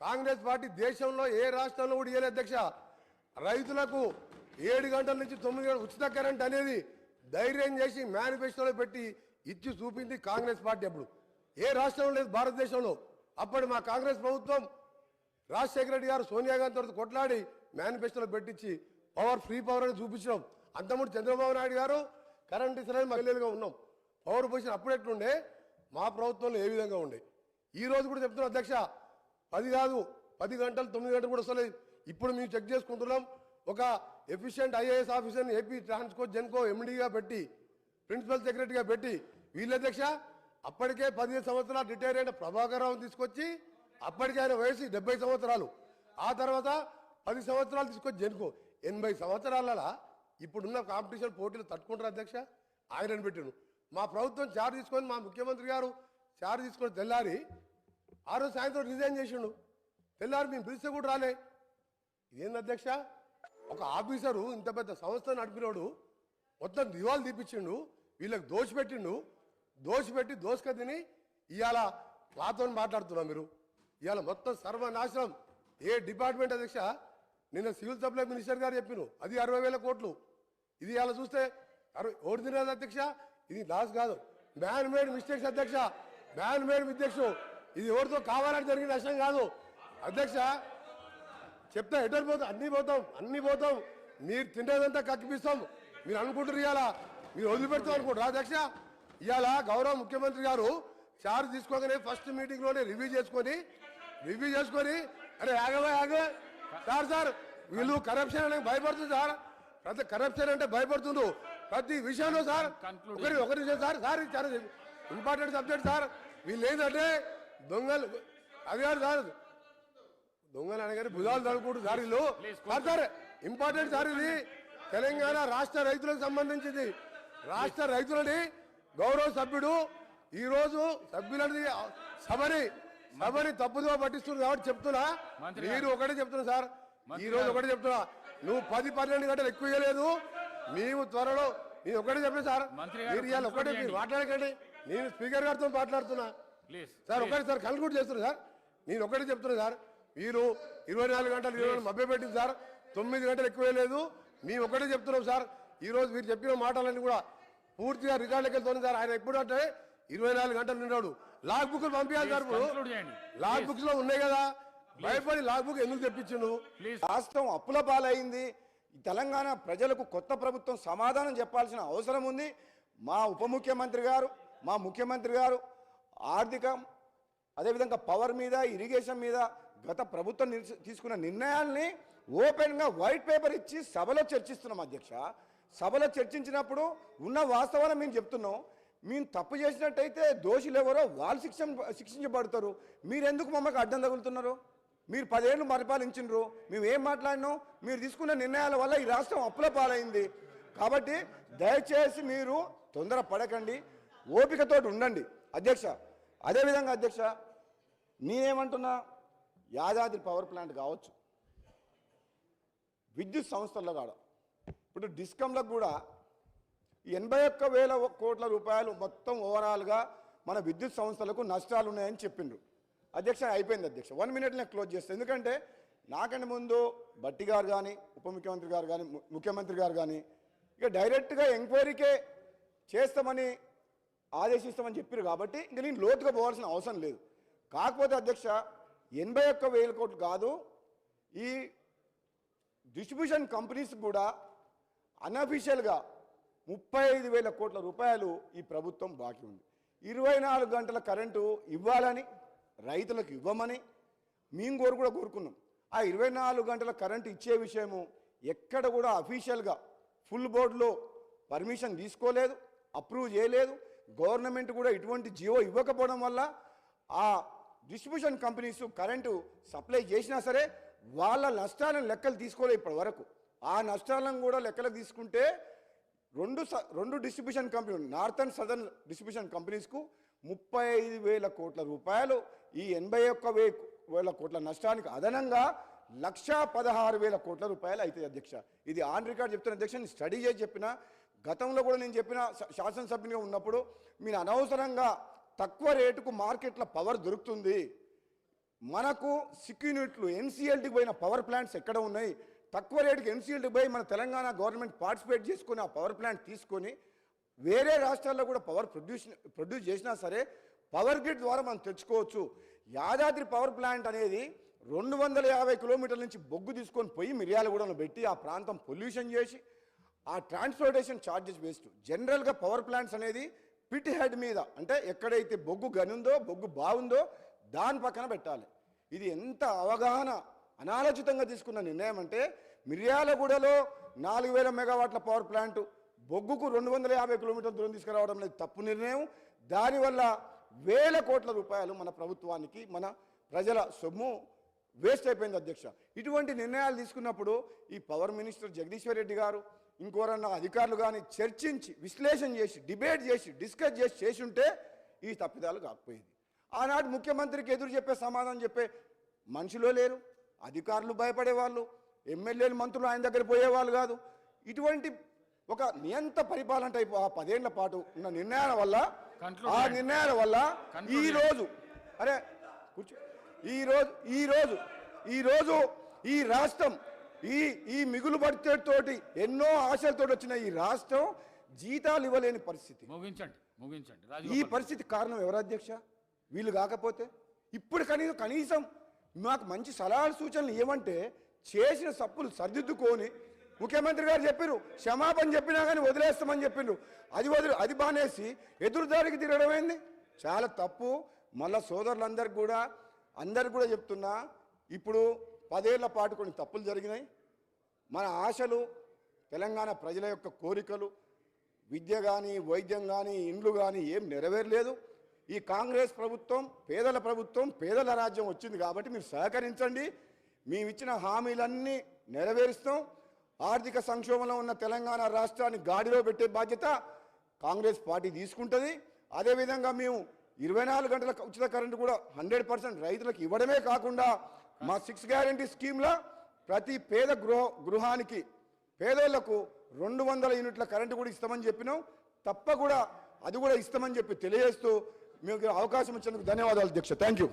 Congress party దేశంలో ఏ రాష్ట్రంలో కూడా ఇయ్యలేదు అధ్యక్ష. రైతులకు 7 గంటల నుంచి 9 గంటల ఉచిత కరెంట్ అనేది ధైర్యం చేసి మేనిఫెస్టోలో పెట్టి ఇచ్చి చూపింది కాంగ్రెస్ పార్టీ. అప్పుడు ఏ రాష్ట్రంలో లేదు భారతదేశంలో. అప్పటి మా కాంగ్రెస్ ప్రభుత్వం రాజశేఖర రెడ్డి గారు సోనియా గాంధీ తోటి కొట్లాడి మేనిఫెస్టోలో పెట్టించి ఫ్రీ పవర్ అని చూపించినాం. అంతకుముందు చంద్రబాబు నాయుడు గారు కరెంట్ ఇస్తారని మహిళలుగా ఉన్నాం. పవర్ పొజిషన్ అప్పుడు ఎట్లుండే, మా ప్రభుత్వంలో ఏ విధంగా ఉండే. ఈ రోజు కూడా చెప్తున్నాం అధ్యక్ష, 10 కాదు 10 గంటలు 9 గంటలు కూడా వస్తలేదు. ఇప్పుడు మేము చెక్ చేసుకుంటున్నాం. ఒక ఎఫిషియెంట్ ఐఏఎస్ ఆఫీసర్ని ఏపీ ట్రాన్స్కో జెన్కో ఎండీగా పెట్టి ప్రిన్సిపల్ సెక్రటరీగా పెట్టి వీళ్ళ అధ్యక్ష అప్పటికే 15 సంవత్సరాలు రిటైర్ అయిన ప్రభాకర్ రావుని తీసుకొచ్చి, అప్పటికే ఆయన వయసు 70 సంవత్సరాలు, ఆ తర్వాత 10 సంవత్సరాలు తీసుకొచ్చి జెన్కో 80 సంవత్సరాల ఇప్పుడున్న కాంపిటీషన్ పోటీలు తట్టుకుంటారు అధ్యక్ష. ఆయనను పెట్టాను. మా ప్రభుత్వం చార్జ్ తీసుకొని మా ముఖ్యమంత్రి గారు చార్జ్ తీసుకొని తెల్లారి ఆ రోజు సాయంత్రం రిజైన్ చేసిండు. తెల్లారి మేము పిలిస్తే కూడా రాలే. ఇదేంది అధ్యక్ష, ఒక ఆఫీసరు ఇంత పెద్ద సంస్థ నడిపినోడు మొత్తం దివాలు తీపిచ్చిండు, వీళ్ళకి దోషపెట్టిండు. దోషపెట్టి దోసుక తిని ఇవాళ నాతో మాట్లాడుతున్నాం. మీరు ఇవాళ మొత్తం సర్వనాశనం. ఏ డిపార్ట్మెంట్ అధ్యక్ష, నిన్న సివిల్ సప్లై మినిస్టర్ గారు చెప్పిను అది 60,000 కోట్లు. ఇది ఇవాళ చూస్తే ఓడి తినేది అధ్యక్ష. ఇది లాస్ కాదు, మ్యాన్ మేడ్ మిస్టేక్స్ అధ్యక్ష, మ్యాన్ మేడ్ మిస్టేక్స్. ఇది ఎవరితో కావాలని జరిగిన నష్టం కాదు అధ్యక్ష. చెప్తా ఎటర్ పోతాం, అన్ని పోతాం. మీరు తినేదంతా కక్కిపిస్తాం. మీరు అనుకుంటారు ఇవాళ మీరు వదిలిపెడతాం అనుకుంటారు అధ్యక్ష. ఇవాళ గౌరవ ముఖ్యమంత్రి గారు చార్జ్ తీసుకోగానే ఫస్ట్ మీటింగ్లోనే రివ్యూ చేసుకొని అరే ఆగవే సార్ వీళ్ళు కరప్షన్ అంటే భయపడుతుంది సార్. ప్రతి కరప్షన్ అంటే భయపడుతుండ్రు ప్రతి విషయంలో సార్. ఒకరి విషయం సార్ చాలా ఇంపార్టెంట్ సబ్జెక్ట్ సార్. వీళ్ళు ఏంటంటే దొంగలు అది కాదు సార్, దొంగలు అనగానే భుజాలు తడుకుంటారు సార్ వీళ్ళు. సార్ ఇంపార్టెంట్ సార్ ఇది. తెలంగాణ రాష్ట్ర రైతులకు సంబంధించింది. రాష్ట్ర రైతులని గౌరవ సభ్యుడు ఈరోజు సభ్యులని సభని తప్పుదో పట్టిస్తున్నారు కాబట్టి చెప్తున్నా. మీరు ఒకటే చెప్తున్నా సార్, ఈ రోజు ఒకటే చెప్తున్నా, నువ్వు 10-12 గంటలు ఎక్కువ ఇవ్వలేదు. మేము త్వరలో నేను ఒకటే చెప్పిన సార్, మీరు ఇవాళ ఒకటే మీరు మాట్లాడకండి. నేను స్పీకర్ గారితో మాట్లాడుతున్నా సార్. ఒకటే సార్ కన్క్లూడ్ చేస్తున్నా సార్. నేను ఒకటే చెప్తున్నా సార్, మీరు 24 గంటలు 20 మభ్య పెట్టింది సార్. 9 గంటలు ఎక్కువ లేదు. మేము ఒకటే చెప్తున్నాం సార్. ఈ రోజు మీరు చెప్పిన మాటలన్నీ కూడా పూర్తిగా రికార్డులకి వెళ్తుంది సార్. ఆయన ఎప్పుడు అంటే 24 గంటలు నిన్నాడు. లాగ్ బుక్ పంపించాలి సార్. లాగ్ బుక్స్ లో ఉన్నాయి కదా, భయపడి లాగ్ బుక్ ఎందుకు తెప్పించిండు? రాష్ట్రం అప్పుల పాలైంది. తెలంగాణ ప్రజలకు కొత్త ప్రభుత్వం సమాధానం చెప్పాల్సిన అవసరం ఉంది. మా ఉప ముఖ్యమంత్రి గారు, మా ముఖ్యమంత్రి గారు ఆర్థికం అదేవిధంగా పవర్ మీద, ఇరిగేషన్ మీద గత ప్రభుత్వం తీసుకున్న నిర్ణయాల్ని ఓపెన్గా వైట్ పేపర్ ఇచ్చి సభలో చర్చిస్తున్నాం అధ్యక్ష. సభలో చర్చించినప్పుడు ఉన్న వాస్తవాలను మేము చెప్తున్నాం. మేము తప్పు చేసినట్టయితే దోషులు ఎవరో వాళ్ళు శిక్షించబడతారు. మీరెందుకు మమ్మల్ని అడ్డం తగులుతున్నారు? మీరు 10 ఏళ్ళు పరిపాలించినరు, మేము ఏం మాట్లాడినాం? మీరు తీసుకున్న నిర్ణయాల వల్ల ఈ రాష్ట్రం అప్పుల పాలైంది. కాబట్టి దయచేసి మీరు తొందర పడకండి, ఓపికతో ఉండండి అధ్యక్ష. అదేవిధంగా అధ్యక్ష, నేనేమంటున్నా, యాదాద్రి పవర్ ప్లాంట్ కావచ్చు, విద్యుత్ సంస్థల్లో కాడ ఇప్పుడు డిస్కంలకు కూడా 81,000 కోట్ల రూపాయలు మొత్తం ఓవరాల్గా మన విద్యుత్ సంస్థలకు నష్టాలు ఉన్నాయని చెప్పిండ్రు అధ్యక్ష. అయిపోయింది అధ్యక్ష, 1 minute నేను క్లోజ్ చేస్తాను. ఎందుకంటే నాకంటే ముందు భట్టి గారు కానీ, ఉప ముఖ్యమంత్రి గారు కానీ, ముఖ్యమంత్రి గారు కానీ ఇక డైరెక్ట్గా ఎంక్వైరీకే చేస్తామని ఆదేశిస్తామని చెప్పారు. కాబట్టి ఇంక నేను లోతుగా పోవాల్సిన అవసరం లేదు. కాకపోతే అధ్యక్ష, 81,000 కోట్లు కాదు, ఈ డిస్ట్రిబ్యూషన్ కంపెనీస్ కూడా అన్అఫీషియల్గా 35,000 కోట్ల రూపాయలు ఈ ప్రభుత్వం బాకీ ఉంది. 24 గంటల కరెంటు ఇవ్వాలని, రైతులకు ఇవ్వమని మేము కూడా కోరుకున్నాం. ఆ 24 గంటల కరెంటు ఇచ్చే విషయము ఎక్కడ కూడా అఫీషియల్గా ఫుల్ బోర్డులో పర్మిషన్ తీసుకోలేదు, అప్రూవ్ చేయలేదు. గవర్నమెంట్ కూడా ఇటువంటి జియో ఇవ్వకపోవడం వల్ల ఆ డిస్ట్రిబ్యూషన్ కంపెనీస్ కరెంటు సప్లై చేసినా సరే వాళ్ళ నష్టాలను లెక్కలు తీసుకోలేదు ఇప్పటి వరకు. ఆ నష్టాలను కూడా లెక్కలకు తీసుకుంటే రెండు డిస్ట్రిబ్యూషన్ కంపెనీలు, నార్త్ అండ్ సదర్న్ డిస్ట్రిబ్యూషన్ కంపెనీస్కు 35,000 కోట్ల రూపాయలు, ఈ 81,000 కోట్ల నష్టానికి అదనంగా 1,16,000 కోట్ల రూపాయలు అవుతాయి అధ్యక్ష. ఇది ఆన్ రికార్డ్ చెప్తున్న అధ్యక్ష, నేను స్టడీ చేసి చెప్పిన. గతంలో కూడా నేను చెప్పిన, శాసనసభ్యునిగా ఉన్నప్పుడు మీరు అనవసరంగా తక్కువ రేటుకు మార్కెట్లో పవర్ దొరుకుతుంది, మనకు సిక్కు యూనిట్లు ఎన్సీఎల్టీకి పోయిన పవర్ ప్లాంట్స్ ఎక్కడ ఉన్నాయి, తక్కువ రేటుకి ఎన్సీఎల్టీకి పోయి మన తెలంగాణ గవర్నమెంట్ పార్టిసిపేట్ చేసుకొని ఆ పవర్ ప్లాంట్ తీసుకొని వేరే రాష్ట్రాల్లో కూడా పవర్ ప్రొడ్యూస్ చేసినా సరే పవర్ గ్రిడ్ ద్వారా మనం తెచ్చుకోవచ్చు. యాదాద్రి పవర్ ప్లాంట్ అనేది 250 కిలోమీటర్ల నుంచి బొగ్గు తీసుకొని పోయి మిర్యాలగూడలో పెట్టి ఆ ప్రాంతం పొల్యూషన్ చేసి ఆ ట్రాన్స్పోర్టేషన్ ఛార్జెస్ వేస్ట్. జనరల్గా పవర్ ప్లాంట్స్ అనేది పిట్ హెడ్ మీద, అంటే ఎక్కడైతే బొగ్గు గనుందో బొగ్గు బాగుందో దాని పక్కన పెట్టాలి. ఇది ఎంత అవగాహన అనాలోచితంగా తీసుకున్న నిర్ణయం అంటే మిర్యాలగూడలో 4000 మెగావాట్ల పవర్ ప్లాంట్ బొగ్గుకు 250 కిలోమీటర్ల దూరం తీసుకురావడం అనేది తప్పు నిర్ణయం. దానివల్ల వేల కోట్ల రూపాయలు మన ప్రభుత్వానికి, మన ప్రజల సొమ్ము వేస్ట్ అయిపోయింది అధ్యక్ష. ఇటువంటి నిర్ణయాలు తీసుకున్నప్పుడు ఈ పవర్ మినిస్టర్ జగదీశ్వర్ రెడ్డి గారు ఇంకోరన్నా అధికారులు కానీ చర్చించి విశ్లేషణ చేసి డిబేట్ చేసి డిస్కస్ చేసి ఉంటే ఈ తప్పిదాలు కాకపోయింది. ఆనాడు ముఖ్యమంత్రికి ఎదురు చెప్పే సమాధానం చెప్పే మనుషులో లేరు, అధికారులు భయపడేవాళ్ళు, ఎమ్మెల్యేలు మంత్రులు ఆయన దగ్గర పోయేవాళ్ళు కాదు. ఇటువంటి ఒక నియంత పరిపాలన టైపు ఆ 10 ఏళ్ల పాటు ఉన్న నిర్ణయాల వల్ల ఈరోజు అరే కూర్చో ఈరోజు ఈ రాష్ట్రం ఈ మిగులు బడ్జెట్తోటి ఎన్నో ఆశలతో వచ్చిన ఈ రాష్ట్రం జీతాలు ఇవ్వలేని పరిస్థితి. ఈ పరిస్థితి కారణం ఎవరు అధ్యక్ష? వీళ్ళు కాకపోతే ఇప్పుడు కనీసం మాకు మంచి సలహాలు సూచనలు ఏమంటే చేసిన తప్పులు సరిదిద్దుకొని ముఖ్యమంత్రి గారు చెప్పారు, క్షమాపణ చెప్పినా కానీ వదిలేస్తామని చెప్పిండ్రు. అది బానేసి ఎదురుదారికి తిరగడమైంది, చాలా తప్పు. మళ్ళా సోదరులందరికీ కూడా చెప్తున్నా, ఇప్పుడు 10 ఏళ్ల పాటు కొన్ని తప్పులు జరిగినాయి. మన ఆశలు, తెలంగాణ ప్రజల యొక్క కోరికలు, విద్య కానీ వైద్యం కానీ ఇండ్లు కానీ ఏం నెరవేరలేదు. ఈ కాంగ్రెస్ ప్రభుత్వం పేదల ప్రభుత్వం, పేదల రాజ్యం వచ్చింది కాబట్టి మీరు సహకరించండి. మేమిచ్చిన హామీలన్నీ నెరవేరుస్తాం. ఆర్థిక సంక్షోభంలో ఉన్న తెలంగాణ రాష్ట్రాన్ని గాడిలో పెట్టే బాధ్యత కాంగ్రెస్ పార్టీ తీసుకుంటుంది. అదేవిధంగా మేము 24 గంటల ఉచిత కరెంటు కూడా 100% రైతులకు ఇవ్వడమే కాకుండా మా 6 గ్యారెంటీ స్కీమ్లో ప్రతి పేద గృహానికి పేదోళ్లకు 200 యూనిట్ల కరెంటు కూడా ఇస్తామని చెప్పినాం. తప్పకుండా అది కూడా ఇస్తామని చెప్పి తెలియజేస్తూ మీకు అవకాశం ఇచ్చినందుకు ధన్యవాదాలు అధ్యక్ష. Thank you.